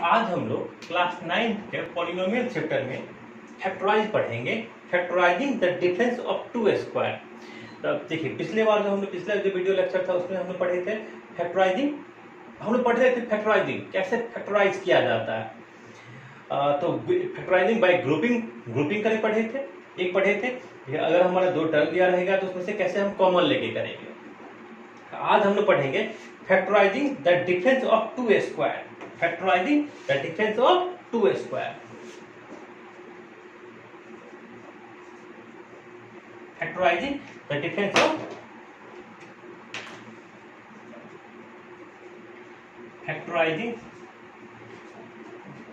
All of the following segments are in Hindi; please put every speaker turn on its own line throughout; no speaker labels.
आज हम लोग क्लास 9 के पॉलिनोमियल चैप्टर में फैक्टराइज पढ़ेंगे, factorising the difference of two square. तो देखिए पिछले बार जो हमने पिछला जो वीडियो लेक्चर था उसमें हमने पढ़े थे फैक्टराइजिंग, हम लोग पढ़ रहे थे फैक्टराइजिंग कैसे फैक्टराइज किया जाता है। तो फैक्टराइजिंग बाय ग्रुपिंग करके पढ़े थे, एक पढ़े थे अगर हमारा दो टर्म दिया रहेगा तो उसमें से कैसे हम कॉमन लेके करेंगे। आज हम लोग पढ़ेंगे factorising the difference of two square, factorising the difference of two square, factorising the difference of factorising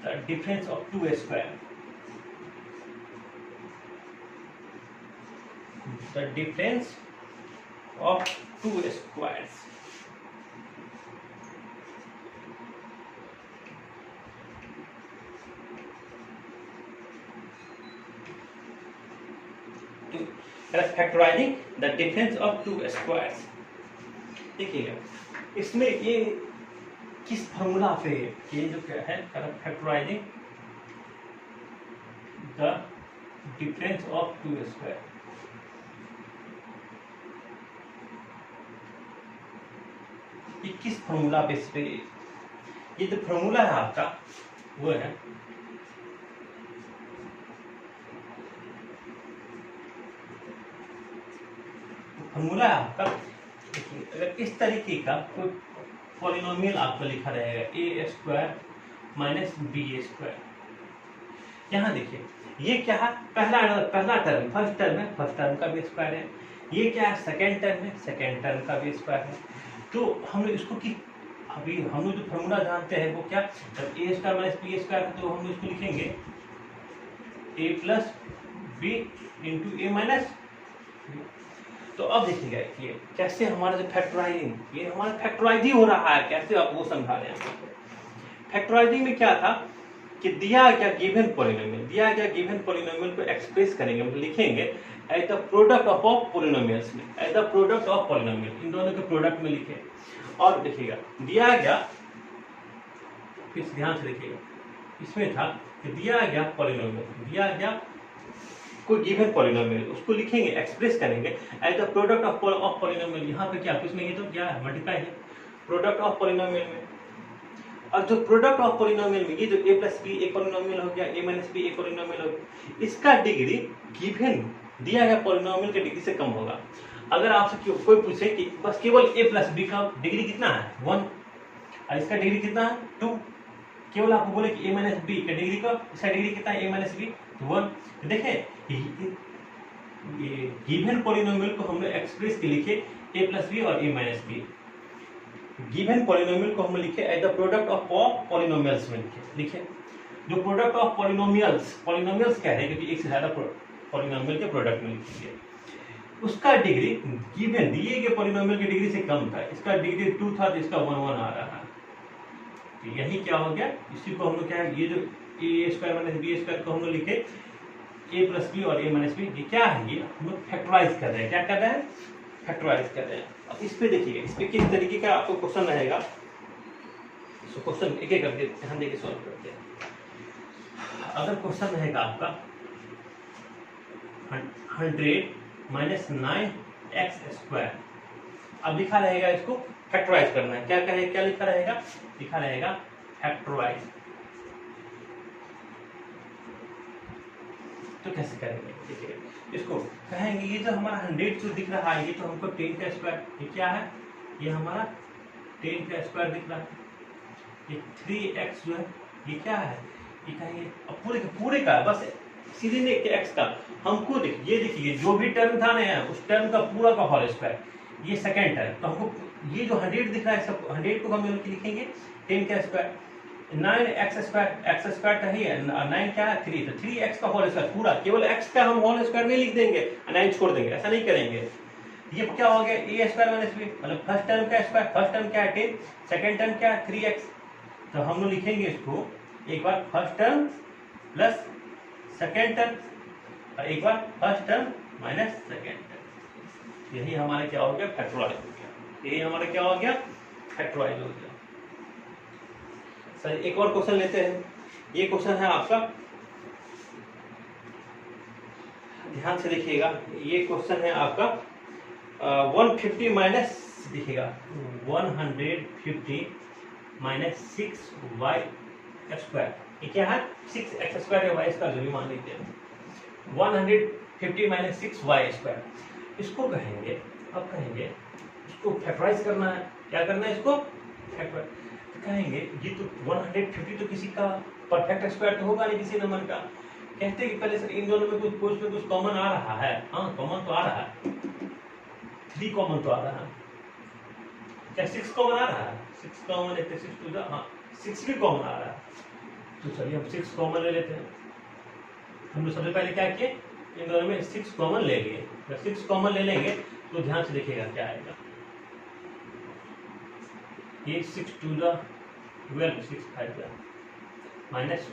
the difference of two square, the difference of two squares। Factorising the difference of two squares. देखिएगा इसमें ये किस फॉर्मूला पे ये जो क्या है factorising the difference of two square, ये किस फॉर्मूला बेस पे, ये जो फॉर्मूला है आपका वो है फॉर्मूला है आपका। अगर इस तरीके का कोई पॉलिनोमियल आपको लिखा रहेगा ए स्क्वायर माइनस बी स्क्वायर, यहाँ देखिए ये क्या है, पहला टर्म फर्स्ट टर्म है, फर्स्ट टर्म का भी स्क्वायर है। ये क्या है, सेकेंड टर्म है, सेकेंड टर्म का भी स्क्वायर है। तो हम लोग इसको की अभी हम लोग जो फॉर्मूला जानते हैं वो क्या, जब ए स्क्वायर माइनस बी स्क्वायर है तो हम लोग इसको लिखेंगे ए प्लस बी इंटू ए माइनस। तो अब देखिएगा ये कैसे हमारा जो फैक्टराइजिंग, ये हमारा फैक्टराइजिंग हो रहा है, कैसे आप वो समझा रहे हैं। फैक्टराइजिंग में क्या था कि दिया गया गिवन पॉलिनोमियल को एक्सप्रेस करेंगे, मतलब लिखेंगे as the product of polynomials में, as the product of polynomial, इन दोनों के प्रोडक्ट में लिखे। और देखिएगा दिया गया, फिर ध्यान से देखिएगा इसमें था कि दिया गया पॉलिनोमियल, दिया गया कोई गिवन पॉलिनोमियल, उसको लिखेंगे एक्सप्रेस करेंगे as the product of polynomial. यहाँ पे क्या कुछ नहीं है, तो क्या है मल्टीप्लाई है प्रोडक्ट ऑफ पॉलिनोमियल में। और जो प्रोडक्ट ऑफ पॉलिनोमियल में ये जो a प्लस बी एक पॉलिनोमियल हो गया, a माइनस बी एक पॉलिनोमियल हो गया, इसका डिग्री गिवन दिया गया पॉलिनोमियल के डिग्री से कम होगा। अगर आपसे कोई पूछे कि बस केवल a प्लस बी का डिग्री कितना है 1 और इसका डिग्री कितना है 2, केवल आपको बोले कि a माइनस बी का डिग्री का, इसका डिग्री कितना है a माइनस बी 1। तो देखें ये गिवन पॉलिनोमियल को हमने एक्सप्रेस के लिखे a प्लस बी और a minus b, given polynomial को हम लिखे as the product of polynomials में लिखे। जो प्रोडक्ट ऑफ पॉलिनोमियल्स क्या है, क्योंकि एक से ज्यादा पॉलिनोमियल के प्रोडक्ट में लिखिए, उसका डिग्री गिवन दिए गए पॉलिनोमियल की डिग्री से कम था, इसका डिग्री 2 था तो इसका 1 आ रहा है। तो यही क्या हो गया, इसी को हम लोग क्या है, ये जो ए स्क्वायर माइनस बी स्क्वायर को हम लोग लिखे ए प्लस बी और ए माइनस बी, ये क्या है, ये हम लोग फैक्टराइज कर रहे हैं। क्या कर रहे हैं, फैक्टराइज कर रहे हैं। अब इस पे देखिए, इस पे किस तरीके का आपको क्वेश्चन रहेगा, सो क्वेश्चन एक एक करके ध्यान देके सॉल्व करते हैं। अगर क्वेश्चन रहेगा आपका 100 माइनस 9x स्क्वायर, अब लिखा रहेगा इसको फैक्टराइज करना है, क्या लिखा रहेगा, लिखा रहेगा फैक्टराइज। तो कैसे करेंगे, देखिए इसको कहेंगे ये जो हमारा 100 जो दिख रहा है, ये तो हमको 10 का स्क्वायर, ये क्या है, ये हमारा 10 का स्क्वायर दिख रहा है। ये 3x जो है ये क्या है, ये कहेंगे अब पूरे का बस सीधे नहीं कि x का, हमको देखिए ये देखिए जो भी टर्म था ना उस टर्म का पूरा का होल स्क्वायर, ये सेकेंड टर्म। तो हमको ये जो 100 दिख रहा है सब 100 को हम लिखेंगे 10 का स्क्वायर, 9x स्क्वायर का ही है, 9 क्या है 3, तो 3x का होल स्क्वायर पूरा, केवल x का हम होल स्क्वायर में लिख देंगे 9 छोड़ देंगे, ऐसा नहीं करेंगे। ये क्या हो गया a स्क्वायर माइनस b, मतलब फर्स्ट टर्म का स्क्वायर, फर्स्ट टर्म क्या है 10, सेकंड टर्म क्या है 3x। तो हम लोग लिखेंगे इसको एक बार first term plus second term और एक बार first term minus second term. यही हमारे क्या हो गया, फैक्टराइज हो गया। यही हमारा क्या हो गया, फैक्टराइज हो गया। सर एक और क्वेश्चन लेते हैं। ये क्वेश्चन है आपका, ध्यान से देखिएगा, ये क्वेश्चन है आपका 150 माइनस, देखिएगा 150 माइनस 6y स्क्वायर, ये क्या है 6x स्क्वायर या y स्क्वायर जो भी मान लीजिए, 150 माइनस 6y स्क्वायर, इसको कहेंगे, अब कहेंगे इसको फैक्टराइज करना है। क्या करना है इसको? फैक्टराइज कहेंगे। ये तो 150 तो किसी का परफेक्ट स्क्वायर तो होगा नहीं किसी नंबर का। कहते हैं कि पहले सर इन दोनों में कुछ कॉमन आ रहा है। हाँ कॉमन तो आ रहा है, 3 कॉमन तो आ रहा है, क्या 6 कॉमन आ रहा है? 6 कॉमन लेते हैं, 6 टू हाँ 6 भी कॉमन आ रहा है। तो चलिए हम 6 कॉमन ले लेते हैं। हम लोग सबसे पहले क्या किए, इन दोनों में 6 कॉमन ले लिए। जब 6 कॉमन ले लेंगे तो ध्यान से देखिएगा क्या आएगा। ये 6 टू द 12, 6 5 माइनस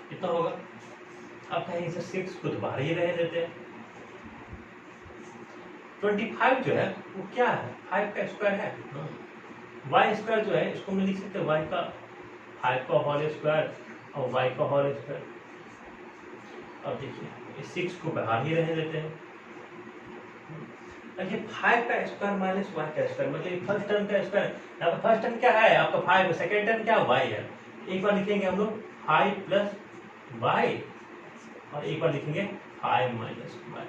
कितना होगा। अब कहेंगे सर 6 को तो बाहर ही रह देते हैं। 25 जो है वो क्या है, 5 का स्क्वायर है। y स्क्वायर जो है इसको हम लिख सकते हैं y का 5 का होल स्क्वायर और y का होल स्क्वायर। अब देखिए इस 6 को बाहर ही रहने देते हैं। ये 5 का स्क्वायर माइनस y का स्क्वायर, मतलब फर्स्ट टर्म का स्क्वायर। यहाँ पर फर्स्ट टर्म क्या है आपका 5, सेकेंड टर्म क्या y है। एक बार लिखेंगे हम लोग 5 प्लस y और एक बार लिखेंगे 5 माइनस y।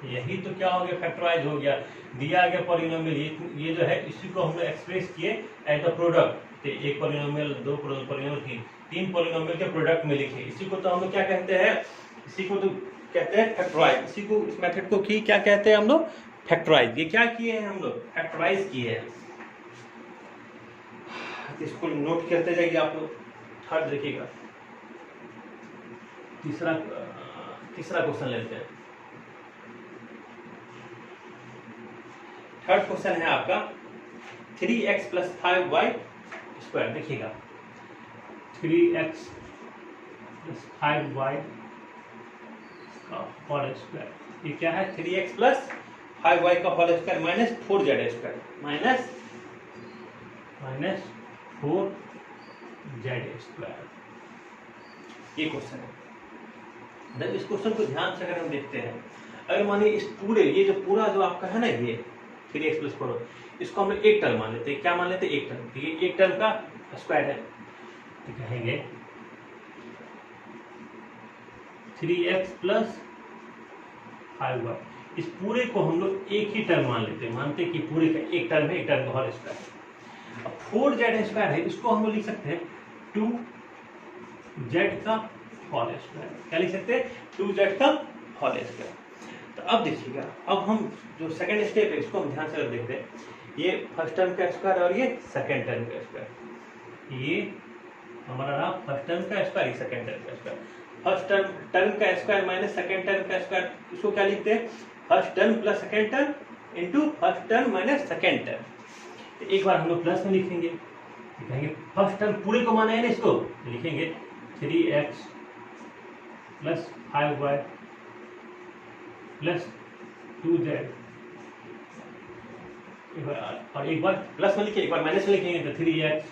यही तो क्या हो गया, फैक्टराइज हो गया, दिया गया पॉलिनोमियल। ये जो है इसी को हम लोग एक्सप्रेस किए एज द प्रोडक्ट। एक पॉलिनोमियल, 2 पॉलिनोमियल, 3 पॉलिनोमियल के प्रोडक्ट में लिखे। इसी को तो हम लोग क्या कहते हैं, इसी को तो कहते हैं फैक्टराइज। इसी को, इस मेथड को क्या कहते हैं हम लोग, फैक्टराइज। ये क्या किए हैं हम लोग, फैक्टराइज किए हैं। इसको नोट करते जाइए आप लोग। थर्ड देखिएगा, तीसरा क्वेश्चन लेते हैं। थर्ड क्वेश्चन है आपका 3x प्लस 5y स्क्वायर। देखिएगा 3x प्लस 5y का होल स्क्वायर, ये क्या है 3x प्लस 5y का whole square minus 4z square, minus 4z square. ये क्वेश्चन है। जब इस क्वेश्चन को ध्यान से अगर हम देखते हैं, अगर मानिए इस पूरे, ये जो पूरा जो आपका है ना, ये 3x प्लस 4, इसको हम लोग एक टर्म मान लेते हैं। क्या मान लेते हैं, एक टर्म। तो ये एक टर्म का स्क्वायर है, तो कहेंगे 3x प्लस 5y। इस पूरे को हम लोग एक ही टर्म मान लेते हैं, मानते हैं कि पूरे का एक टर्म है, एक टर्म का होल स्क्वायर। अब 4z स्क्वायर है, इसको हम लोग लिख सकते हैं 2z का होल स्क्वायर। क्या लिख सकते हैं, 2z का होल स्क्वायर। तो अब देखिएगा, अब हम जो सेकंड स्टेप है इसको हम ध्यान से देखते हैं। ये फर्स्ट टर्म का स्क्वायर और ये सेकंड टर्म का स्क्वायर। ये हमारा रहा फर्स्ट टर्म का स्क्वायर, ये सेकंड टर्म का स्क्वायर। फर्स्ट टर्म का स्क्वायर माइनस सेकंड टर्म का स्क्वायर, इसको क्या लिखते हैं, first term plus second term into first term minus second term. एक बार हम लोग प्लस में लिखेंगे, लिखेंगे फर्स्ट टर्म पूरे को माना है ना, इसको लिखेंगे 3x plus 5y plus 2z। और एक बार प्लस में लिखिए, एक बार माइनस में लिखेंगे तो 3x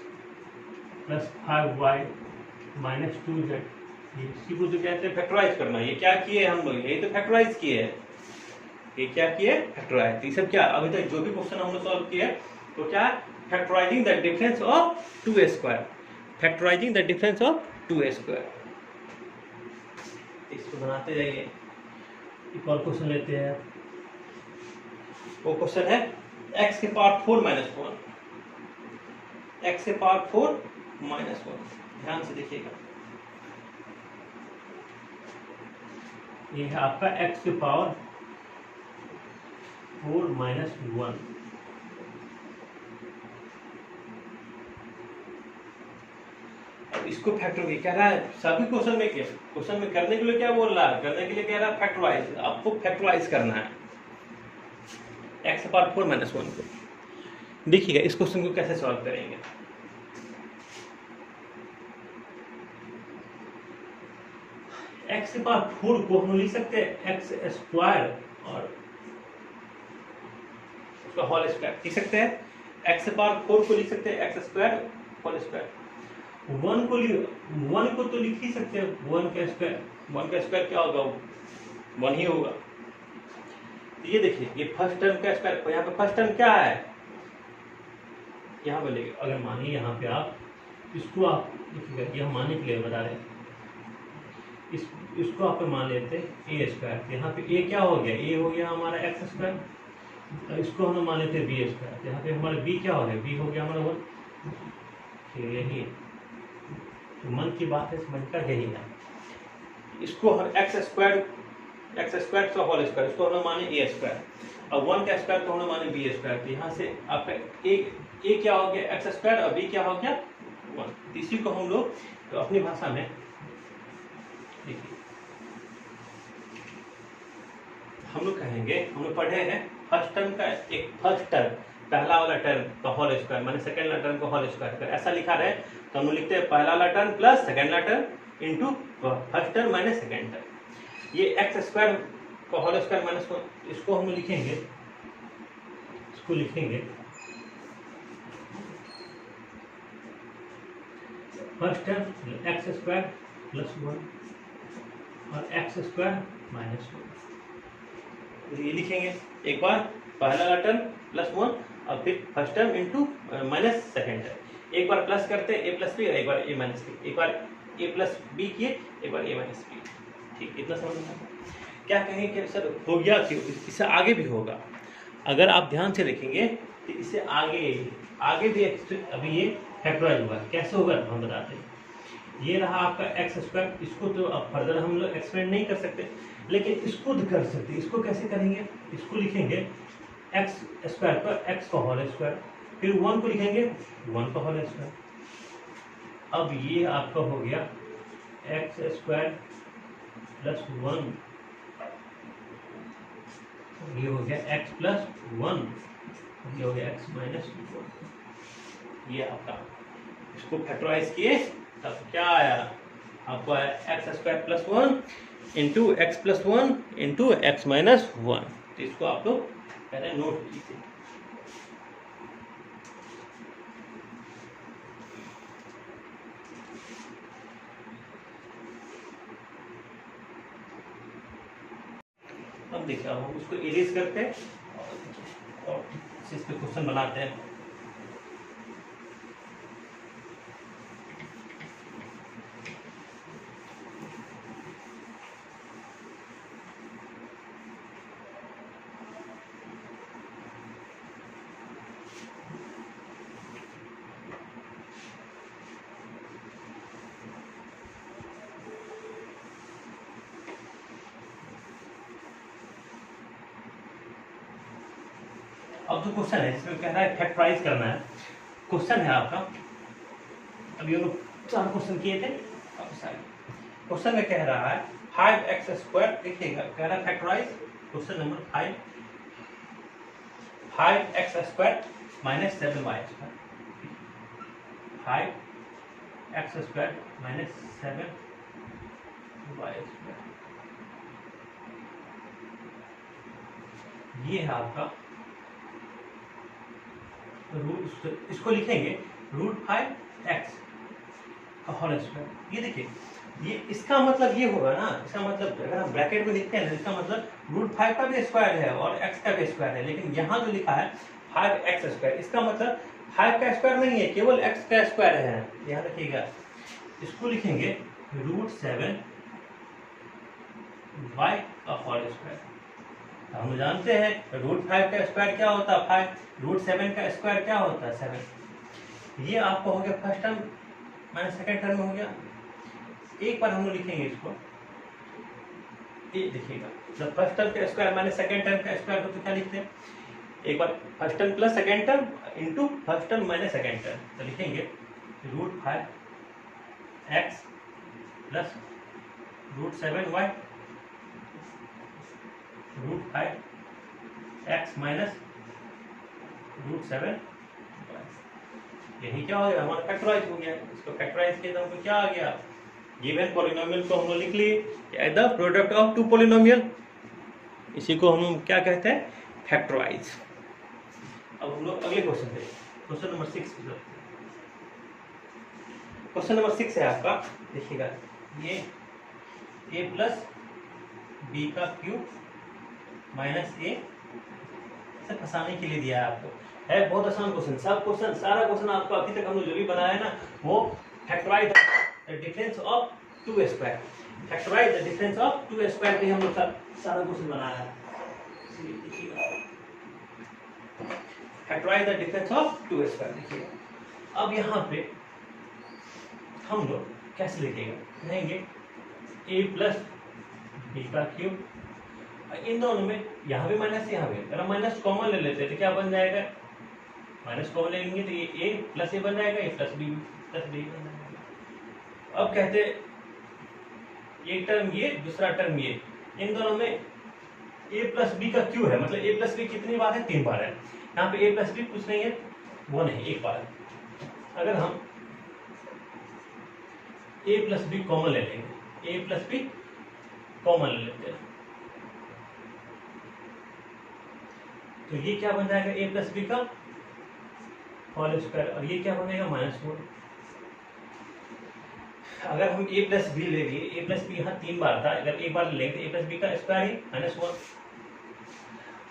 plus 5y minus 2z। इसी को जो कहते हैं फैक्टराइज करना। ये क्या किए हम लोग, यही तो फैक्टराइज किए हैं। ये क्या किए, फैक्टराइज। ये सब क्या अभी तक जो भी क्वेश्चन हम लोग सॉल्व किए तो क्या, factorising the difference of 2a square, factorising the difference of 2a square. इसको बनाते जाइए। एक और क्वेश्चन लेते हैं। वो क्वेश्चन है x के पावर 4 माइनस 1, x के पावर 4 माइनस 1। ध्यान से देखिएगा, ये है आपका x के पावर 4 माइनस 1। इसको फैक्टर कह रहा है सभी क्वेश्चन में। क्वेश्चन में करने के लिए क्या बोल रहा है, करने के लिए कह रहा है फैक्टराइज। आपको फैक्टराइज करना है x के पावर 4 माइनस 1 को। देखिएगा इस क्वेश्चन को कैसे सॉल्व करेंगे। x के पावर 4 को हम लिख सकते हैं x स्क्वायर और उसका होल स्क्वायर लिख सकते हैं, एक्स पावर 4 को लिख सकते हैं एक्स स्क्वायर होल स्क्वायर। 1 को तो लिख ही सकते हैं 1 का स्क्वायर क्या होगा, 1 ही होगा। तो ये देखिए ये फर्स्ट टर्म का स्क्वायर, यहाँ पे फर्स्ट टर्म क्या है, यहाँ पे लेंगे। अगर मानिए यहाँ पे आप इसको आप लिखिएगा, ये हम मानने के लिए बता रहे हैं, इसको आप मान लेते हैं ए स्क्वायर। यहाँ पे ए क्या हो गया, ए हो गया हमारा एक्स स्क्वायर, इसको हम मान लेते हैं बी स्क्वायर। यहाँ पे हमारा बी क्या हो गया, बी हो गया हमारा 1। यही तो मन की बात है, समझ का यही है। इसको हम एक्स स्क्वायर का होल स्क्वायर, इसको हम माने ए स्क्वायर, और 1 का स्क्वायर को हम माने बी स्क्वायर। तो यहाँ से आपका ए क्या हो गया एक्स स्क्वायर और बी क्या हो गया 1। इसी को हम लोग तो अपनी भाषा में देखिए हम लोग कहेंगे, हम लोग पढ़े हैं फर्स्ट टर्म का एक फर्स्ट टर्म पहला वाला टर्म का होल स्क्वायर माने सेकंड वाला टर्म का होल स्क्वायर। अगर ऐसा लिखा रहे तो हम लोग लिखते हैं पहला वाला टर्म प्लस सेकंड वाला term into first term minus second term. ये एक्स स्क्वायर का होल स्क्वायर माइनस इसको हम लिखेंगे, इसको लिखेंगे first term x square plus 1 और एक्स स्क्वायर माइनस 1। ये लिखेंगे एक बार पहला वाला टर्म प्लस 1 और फिर first term into minus second term. एक बार प्लस करते हैं ए प्लस बी, एक बार ए माइनस बी, एक बार ए प्लस बी किए, एक बार ए माइनस बी। ठीक, इतना समझ में आता है। क्या कहेंगे कि सर हो गया कि इससे आगे भी होगा। अगर आप ध्यान से देखेंगे तो इससे आगे भी अभी ये फैक्टराइज हुआ, कैसे होगा हम बताते हैं। ये रहा आपका एक्स स्क्वायर, इसको तो अब फर्दर हम लोग एक्सपेंड नहीं कर सकते, लेकिन इसको कर सकते। इसको कैसे करेंगे, इसको लिखेंगे एक्स स्क्वायर पर एक्स का होल स्क्वायर, फिर 1 को लिखेंगे 1 का होल स्क्वायर। अब ये आपका हो गया एक्स स्क्वायर प्लस 1, ये हो गया एक्स प्लस 1, ये हो गया एक्स माइनस 1। ये आपका इसको फैक्टराइज किए तब क्या आया आपको, x square plus 1 into x plus 1 into x minus 1। तो इसको आप लोग पहले नोट कीजिए। अब देखिए हम उसको इरेज करते हैं और इस पे क्वेश्चन बनाते हैं। अब जो क्वेश्चन है इसमें कह रहा है फैक्टराइज करना है। क्वेश्चन है आपका, अभी हम लोग 4 क्वेश्चन किए थे। क्वेश्चन में कह रहा है 5x स्क्वायर, देखिएगा कह रहा है factorise question number 5x square minus 7y square, 5x square minus 7y square. ये है आपका रूट, इसको लिखेंगे √5x का होल स्क्वायर। ये देखिए ये इसका मतलब ये होगा ना, इसका मतलब अगर हम ब्रैकेट में लिखते हैं इसका मतलब √5 का भी स्क्वायर है और x का भी स्क्वायर है। लेकिन यहाँ जो लिखा है 5x स्क्वायर, इसका मतलब 5 का स्क्वायर नहीं है, केवल x का स्क्वायर है। यहाँ रखिएगा, इसको लिखेंगे √7y का होल स्क्वायर। हम जानते हैं √5 का स्क्वायर क्या होता है 5, √7 का स्क्वायर क्या होता है 7। ये आपको हो गया first term minus second term हो गया। एक बार हम लोग लिखेंगे इसको, ये देखिएगा जब फर्स्ट टर्म का स्क्वायर माइनस सेकंड टर्म का स्क्वायर हो तो क्या लिखते हैं, एक बार first term plus second term into first term minus second term. तो लिखेंगे √5x plus √7y √5x minus √7। यही क्या हो गया हमारा फैक्टराइज हो गया। इसको फैक्टराइज किया तो हमको क्या आ गया, गिवन पॉलिनोमियल को हम लोग लिख लिए द प्रोडक्ट ऑफ 2 पॉलिनोमियल। इसी को हम क्या कहते हैं फैक्टराइज। अब हम लोग अगले क्वेश्चन पे, क्वेश्चन नंबर 6 की तरफ। क्वेश्चन नंबर 6 है आपका, देखिएगा ये a प्लस बी का क्यूब माइनस ए, से फंसाने के लिए दिया है आपको। है बहुत आसान क्वेश्चन, सब क्वेश्चन सारा क्वेश्चन आपको अभी तक हम लोग जो भी बनाया है ना वो factorise the difference of 2 square, factorise the difference of 2 square पे हम लोग सारा क्वेश्चन बनाया है। Factorise the difference of 2 square. देखिए अब यहाँ पे हम लोग कैसे लिखेंगे, कहेंगे a प्लस बी का क्यूब, इन दोनों में यहाँ भी माइनस यहाँ भी, अगर माइनस कॉमन ले लेते हैं तो क्या बन जाएगा, माइनस कॉमन ले लेंगे तो ये a प्लस ए बन जाएगा, a प्लस बी बन जाएगा। अब कहते एक टर्म ये दूसरा टर्म ये, इन दोनों में a प्लस बी का क्यू है, मतलब a प्लस बी कितनी बार है, 3 बार है। यहाँ पे a प्लस बी कुछ नहीं है, वो नहीं, एक बार है। अगर हम a प्लस बी कॉमन ले लेंगे, a प्लस बी कॉमन ले लेते हैं तो ये क्या बन जाएगा, a प्लस बी का होल स्क्वायर, और ये क्या बनेगा -4। अगर हम a प्लस बी ले लिए, a प्लस बी यहाँ 3 बार था, अगर एक बार लेंगे तो a प्लस बी का स्क्वायर ही -1।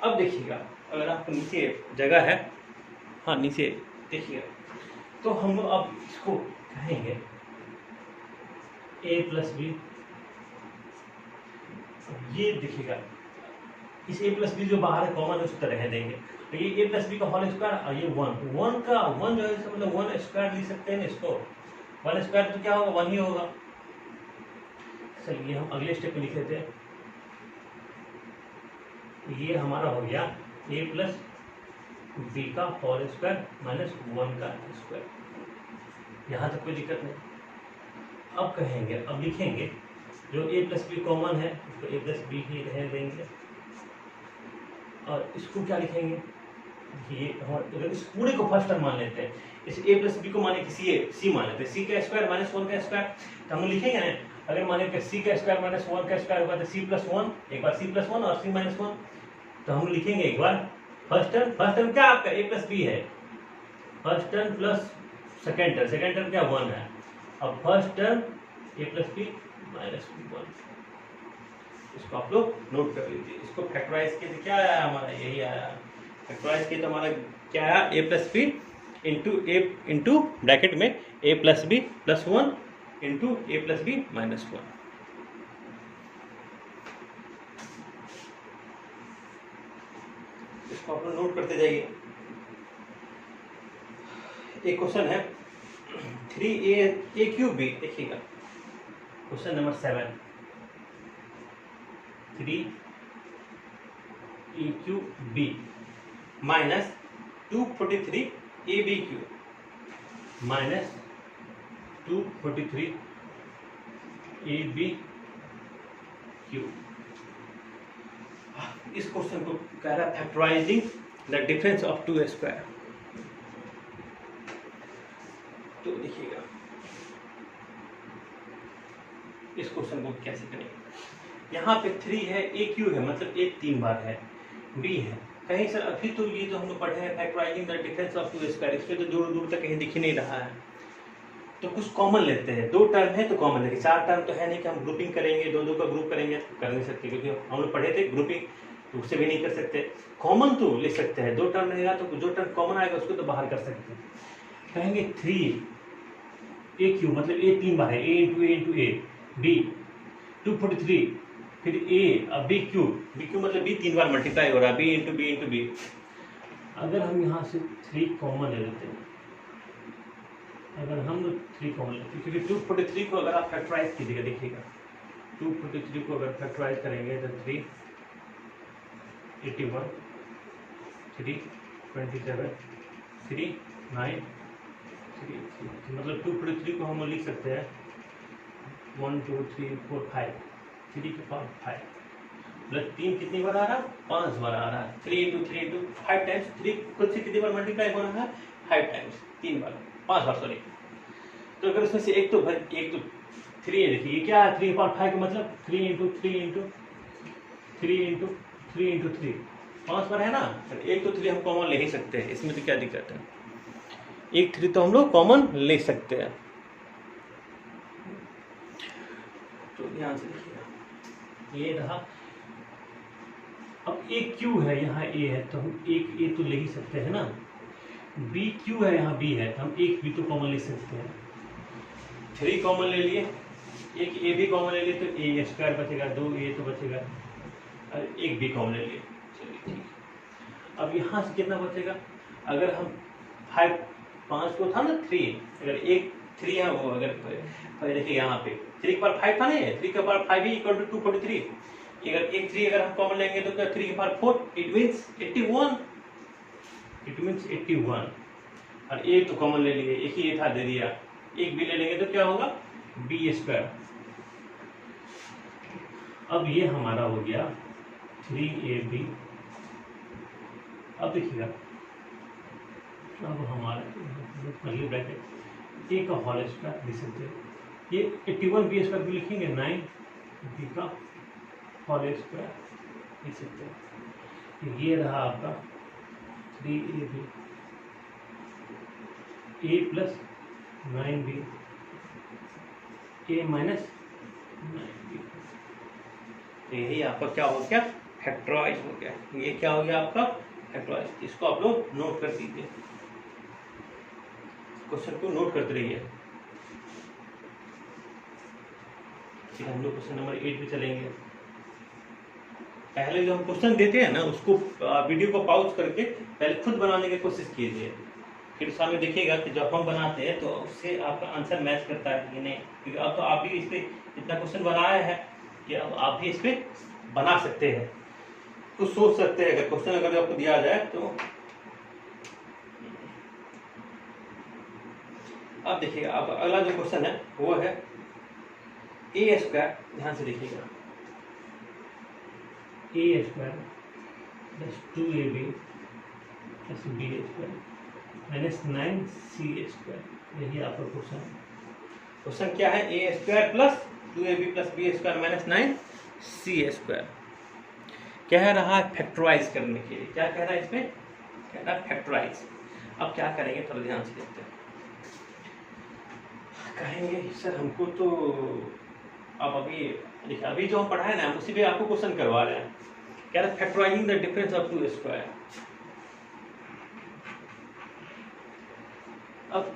अब देखिएगा अगर आपको नीचे जगह है, हाँ नीचे देखिएगा, तो हम लोग अब इसको कहेंगे a प्लस बी, ये देखिएगा इस a प्लस बी जो बाहर है कॉमन उस तरह रह देंगे, तो ये a प्लस बी का होल स्क्वायर और ये 1 का 1 जो है मतलब 1 स्क्वायर लिख सकते हैं ना इसको, 1 स्क्वायर तो क्या होगा 1 ही होगा। चलिए हम अगले स्टेप पे लिख लेते हैं, ये हमारा हो गया a प्लस बी का होल स्क्वायर माइनस 1 का स्क्वायर, यहाँ तक कोई दिक्कत नहीं। अब कहेंगे, अब लिखेंगे जो a प्लस बी कॉमन है उसको a प्लस बी ही रह देंगे, और इसको क्या लिखेंगे, ये अगर इस पूरे को फर्स्ट टर्म मान लेते हैं, इस a प्लस बी को माने कि c मान लेते हैं, c का स्क्वायर माइनस 1 का स्क्वायर, तो हम लिखेंगे ना, अगर माने कि c का स्क्वायर माइनस 1 का स्क्वायर होगा तो c प्लस 1, एक बार c प्लस 1 और c माइनस 1, तो हम लिखेंगे एक बार फर्स्ट टर्म क्या आपका a प्लस बी है, first term plus second term क्या 1 है, अब first term a plus b minus 1, इसको आप लोग नोट कर लीजिए। इसको फैक्टराइज किए तो क्या आया हमारा, यही आया, फैक्टराइज किए तो हमारा क्या आया, a plus b into bracket में a plus b plus 1 into a plus b minus 1। इसको आप लोग नोट करते जाइए। एक क्वेश्चन है 3a क्यूब बी, देखिएगा question number 7, 3a cube b minus 243 a b cube minus 243 a b cube. इस क्वेश्चन को कह रहा है factorising the difference of 2 square. तो देखिएगा इस क्वेश्चन को कैसे करेंगे, यहाँ पे 3 है, a क्यू है मतलब a 3 बार है, b है कहीं सर अभी तो ये तो हम लोग पढ़े हैं factorising the difference of 2 square, इसमें तो दूर दूर तक कहीं दिख ही नहीं रहा है, तो कुछ कॉमन लेते हैं, 2 टर्म है तो कॉमन लेंगे, 4 टर्म तो है नहीं कि हम ग्रुपिंग करेंगे, 2 का ग्रुप करेंगे तो कर नहीं सकते, क्योंकि हम लोग पढ़े थे ग्रुपिंग, तो उससे भी नहीं कर सकते। कॉमन तो ले सकते हैं, 2 टर्म रहेगा तो जो टर्म कॉमन आएगा उसको तो बाहर कर सकते हैं। कहेंगे 3a क्यू मतलब a 3 बार है, a इंटू a b 243 फिर a अब b क्यू मतलब b 3 बार मल्टीप्लाई हो रहा है, b इंटू b। अगर हम यहाँ से 3 कॉमन ले लेते हैं, अगर हम 3 कॉमन लेते हैं, क्योंकि 243 को अगर आप फैक्टराइज कीजिएगा, देखिएगा 243 को अगर फैक्टराइज करेंगे तो 3 81 3 27 3 9 3 मतलब 243 को हम लोग लिख सकते हैं 1 2 3 4 5 3 के पावर 5 प्लस 3 कितनी बार आ रहा है, 5 बार आ रहा है, 3 इंटू 5 टाइम्स, 3 खुद से कितनी बार मल्टीप्लाई हो रहा है 5 टाइम्स, 3 बार 5 बार सॉरी। तो अगर उसमें से एक तो 3 है, देखिए ये क्या है 3 पावर 5 का मतलब 3 इंटू 3 इंटू 3 इंटू 3 इंटू 3 5 पर है ना, तो 1 तो 3 हम कॉमन ले ही सकते हैं, इसमें तो क्या दिक्कत है, 1 3 तो हम लोग कॉमन ले सकते हैं। तो ध्यान से देखिएगा, ये रहा। अब एक क्यू है, यहाँ ए है, तो हम एक ए तो ले ही सकते हैं ना। बी क्यू है, यहाँ बी है, तो हम एक बी तो कॉमन ले सकते हैं। 3 कॉमन ले लिए, एक ए भी कॉमन ले लिए, तो ए स्क्वायर बचेगा, 2 ए तो बचेगा, और एक बी कॉमन ले लिए। चलिए ठीक है। अब यहाँ से कितना बचेगा, अगर हम 5 को था ना 3, अगर एक 3 है वो, अगर देखिए यहाँ पे 3 के पावर 5 था ना, 3 के पावर 5 इक्वल टू 243। अगर एक 3 अगर हम कॉमन लेंगे तो क्या 3 के power 4, it means 81, it means 81। और एक तो कॉमन ले लिए, एक ही था दे दिया, एक भी ले लेंगे तो क्या होगा, बी स्क्वायर। अब ये हमारा हो गया 3ab। अब देखिएगा, अब हमारा कर्ली ब्रैकेट ए का होल स्क्वायर लिख सकते हैं, ये 81 बी स्क्वायर भी लिखेंगे, 9 बी का होल स्क्वायर लिख सकते हैं। ये रहा आपका 3ab, ए प्लस 9b, ए माइनस 9b। यही आपका क्या हो गया, फैक्टराइज हो गया। ये क्या हो गया आपका फैक्टराइज। इसको आप लोग नोट कर दीजिए, क्वेश्चन को नोट करते रहिए। फिर हम लोग क्वेश्चन नंबर 8 पे चलेंगे। पहले जो हम क्वेश्चन देते हैं ना, उसको वीडियो को पॉज करके पहले खुद बनाने की कोशिश कीजिए, फिर सामने देखिएगा कि जब हम बनाते हैं तो उससे आपका आंसर मैच करता है कि नहीं। क्योंकि अब तो आप भी इस पर इतना क्वेश्चन बनाया है कि अब आप भी इस पर बना सकते हैं, कुछ सोच सकते हैं। अगर क्वेश्चन अगर आपको दिया जाए तो अब देखिएगा, अब अगला जो क्वेश्चन है वो है ए स्क्वायर। ध्यान से देखिएगा, a square plus 2ab plus b square minus 9c square. यही आपका क्वेश्चन है। क्वेश्चन क्या है, a square plus 2ab plus b square minus 9c square. कह रहा है फैक्टराइज करने के लिए। क्या कह रहा है इसमें, कह रहा है फैक्टराइज। अब क्या करेंगे, थोड़ा ध्यान से देखते हैं। कहेंगे सर हमको तो अब अभी देखिए, अभी जो हम पढ़ा है ना, उसी पे आपको क्वेश्चन करवा रहे हैं। कह रहा है factorising the difference of 2 square. अब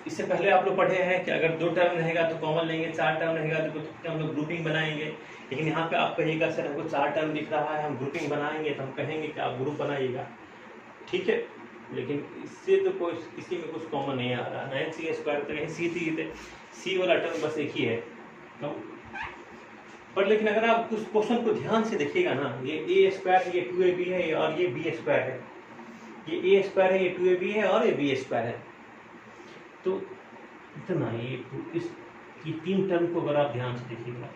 इससे पहले आप लोग पढ़े हैं कि अगर 2 टर्म रहेगा तो कॉमन लेंगे, 4 टर्म रहेगा तो हम लोग ग्रुपिंग बनाएंगे। लेकिन यहाँ पे आप कहिएगा सर हमको 4 टर्म दिख रहा है, हम ग्रुपिंग बनाएंगे, तो हम कहेंगे कि आप ग्रुप बनाइएगा, ठीक है। लेकिन इससे तो कोई किसी में कुछ कॉमन नहीं आ रहा। 9c स्क्वायर तो कहीं सी थी, सी वाला टर्म बस एक ही है तो। पर लेकिन अगर आप उस क्वेश्चन को ध्यान से देखिएगा ना, ये ए स्क्वायर है, ये 2ab है, और ये बी स्क्वायर है। ये ए स्क्वायर है, ये 2ab है, और ये बी स्क्वायर है। तो इतना ये इस 3 टर्म को अगर आप ध्यान से देखिएगा,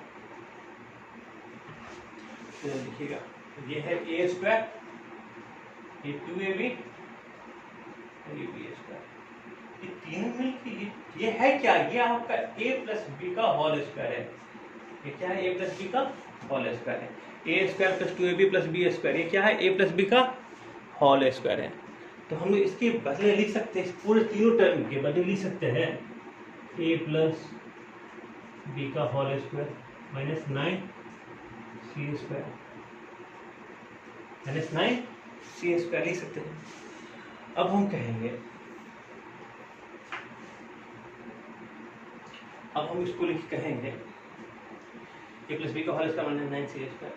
देखिएगा ये है ए स्क्वायर, ये 2ab, ये बी स्क्वायर, ये तीनों मिलकर ये है क्या, ये आपका a प्लस बी का होल स्क्वायर है। ये क्या है, a प्लस बी का होल स्क्वायर है। A square plus 2ab plus b square, ये क्या है, a प्लस बी का होल स्क्वायर है। तो हम लोग इसके बदले लिख सकते हैं, पूरे तीनों टर्म के बदले लिख सकते हैं a प्लस बी का whole square minus 9c square, minus 9c square लिख सकते हैं। अब हम कहेंगे, अब हम इसको लिख कहेंगे a प्लस बी का whole square minus 9c square,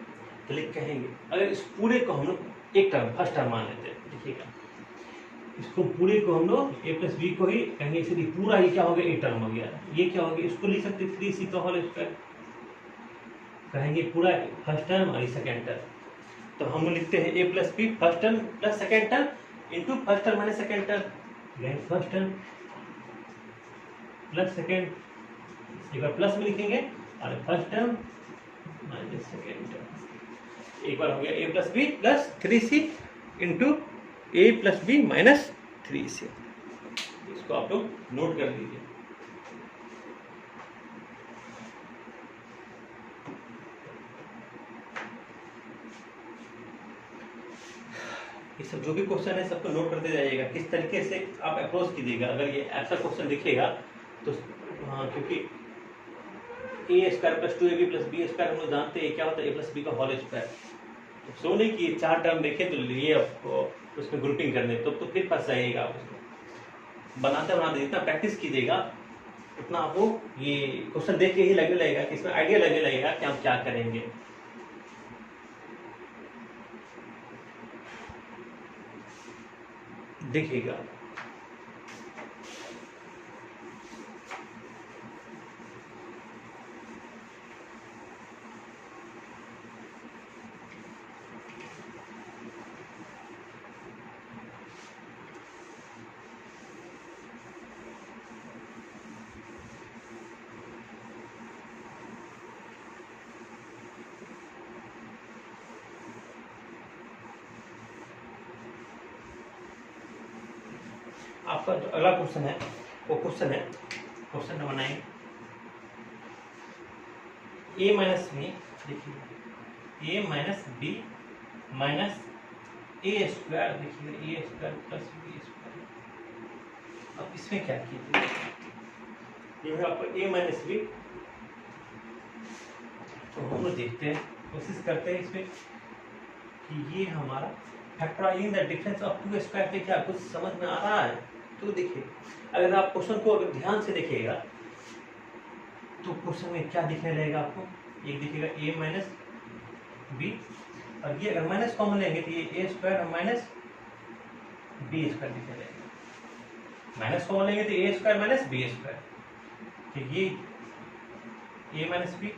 तो लिख कहेंगे अगर इस पूरे को हम लोग एक टर्म फर्स्ट टर्म मान लेते हैं। देखिएगा, इसको पूरे को हम लोग a प्लस बी को ही कहेंगे, इसलिए पूरा ही क्या हो गया, एक टर्म हो गया। ये क्या हो गया, इसको लिख सकते 3c का होल स्क्वायर, कहेंगे पूरा फर्स्ट टर्म और सेकेंड टर्म। तो हम लिखते हैं a plus b first term plus second term into first term minus second term, first term plus second, एक बार प्लस में लिखेंगे, और first term minus second term. एक बार हो गया a plus b plus 3c into a plus b minus 3c। इसको आप लोग नोट कर लीजिए। ये सब जो भी क्वेश्चन है सबको नोट करते जाइएगा, किस तरीके से आप अप्रोच कीजिएगा। अगर ये ऐसा क्वेश्चन दिखेगा तो हाँ, क्योंकि a square plus 2ab plus b square हम लोग जानते हैं क्या होता है, ए प्लस बी का होल स्क्वायर। तो सो नहीं कि 4 टर्म देखे तो लिए आपको उसमें ग्रुपिंग करने, तो फिर फंस जाइएगा आप उसमें। बनाते बनाते जितना प्रैक्टिस कीजिएगा उतना आपको ये क्वेश्चन देख के ही लगने लगेगा कि इसमें आइडिया लगने लगेगा कि हम क्या करेंगे। देखिएगा आपका जो अगला क्वेश्चन है वो क्वेश्चन है क्वेश्चन नंबर 9, ए माइनस बी, देखिए ए माइनस बी माइनस ए स्क्वायर, देखिए ए स्क्वायर प्लस बी स्क्वायर। अब इसमें क्या कीजिए, ये है आपको ए माइनस बी। तो हम लोग देखते हैं, कोशिश करते हैं इसमें कि ये हमारा factorising the difference of two square पे क्या कुछ समझ में आ रहा है। तो देखिए अगर आप क्वेश्चन को अगर ध्यान से देखिएगा तो क्वेश्चन में क्या दिखने लगेगा आपको, एक दिखेगा ए माइनस बी, और ये अगर माइनस कॉमन लेंगे तो ये ए स्क्वायर और माइनस बी स्क्वायर दिखने लगेगा। माइनस कॉमन लेंगे तो ए स्क्वायर माइनस बी स्क्वायर, तो ये ए माइनस बी।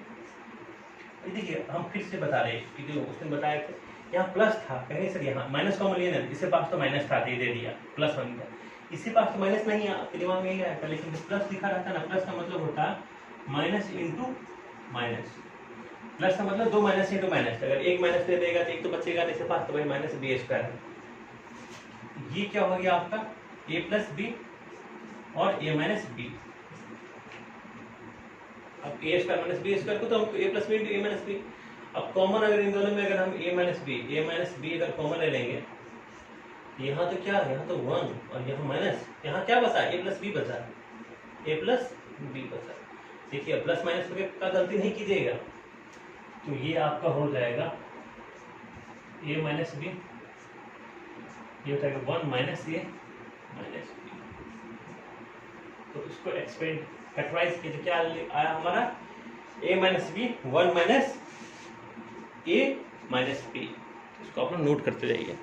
देखिए हम फिर से बता रहे हैं, जो उसने बताया था यहाँ प्लस था, कहीं सर यहाँ माइनस कॉमन लिया ना, इसके पास तो माइनस था दे दिया, प्लस बन गया। इसके पास तो माइनस नहीं, आपके दिमाग में यही आएगा, लेकिन प्लस लिखा रहता है ना, प्लस का मतलब होता है माइनस इंटू माइनस। प्लस का मतलब 2 माइनस इंटू माइनस, अगर एक माइनस दे देगा तो एक तो बचेगा, इसके पास तो भाई माइनस बी स्क्वायर। ये क्या हो गया आपका ए प्लस बी और ए माइनस बी। अब ए स्क्वायर माइनस बी स्क्वायर को तो हमको ए प्लस बी इंटू ए माइनस बी। अब कॉमन अगर इन दोनों में अगर हम ए माइनस बी अगर कॉमन ले लेंगे, यहाँ तो क्या है, यहाँ तो 1 और यहाँ माइनस, यहाँ क्या बचा ए प्लस बी बचा, ए प्लस बी बचा। देखिए प्लस माइनस का गलती नहीं कीजिएगा, तो ये आपका हो जाएगा ए माइनस बी, ये हो जाएगा 1 माइनस ए माइनस बी। तो इसको एक्सपेंड फैक्टराइज कीजिए, क्या आया हमारा ए माइनस बी 1 माइनस ए माइनस बी। इसको आप लोग नोट करते जाइए।